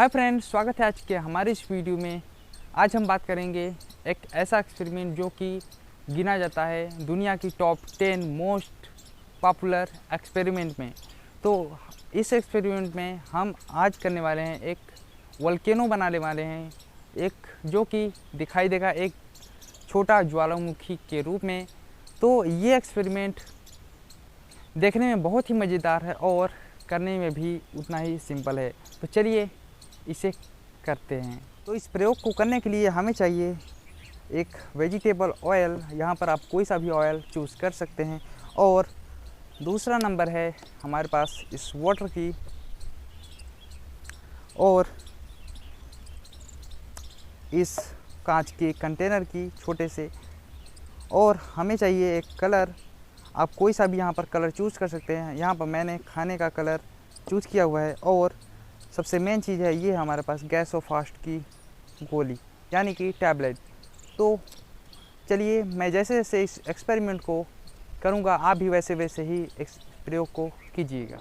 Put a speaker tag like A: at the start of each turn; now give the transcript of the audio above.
A: Hi friends, स्वागत है आज के हमारे इस वीडियो में। आज हम बात करेंगे एक ऐसा एक्सपेरिमेंट जो कि गिना जाता है दुनिया की टॉप 10 मोस्ट पॉपुलर एक्सपेरिमेंट में। तो इस एक्सपेरिमेंट में हम आज करने वाले हैं, एक वोल्केनो बनाने वाले हैं, एक जो कि दिखाई देगा एक छोटा ज्वालामुखी के रूप में। तो ये एक्सपेरिमेंट देखने में बहुत ही मज़ेदार है और करने में भी उतना ही सिंपल है। तो चलिए इसे करते हैं। तो इस प्रयोग को करने के लिए हमें चाहिए एक वेजिटेबल ऑयल, यहाँ पर आप कोई सा भी ऑयल चूज़ कर सकते हैं। और दूसरा नंबर है हमारे पास इस वाटर की, और इस कांच के कंटेनर की छोटे से। और हमें चाहिए एक कलर, आप कोई सा भी यहाँ पर कलर चूज़ कर सकते हैं। यहाँ पर मैंने खाने का कलर चूज़ किया हुआ है। और सबसे मेन चीज़ है ये हमारे पास गैस और फास्ट की गोली यानी कि टैबलेट। तो चलिए मैं जैसे जैसे इस एक्सपेरिमेंट को करूँगा, आप भी वैसे वैसे ही इस प्रयोग को कीजिएगा।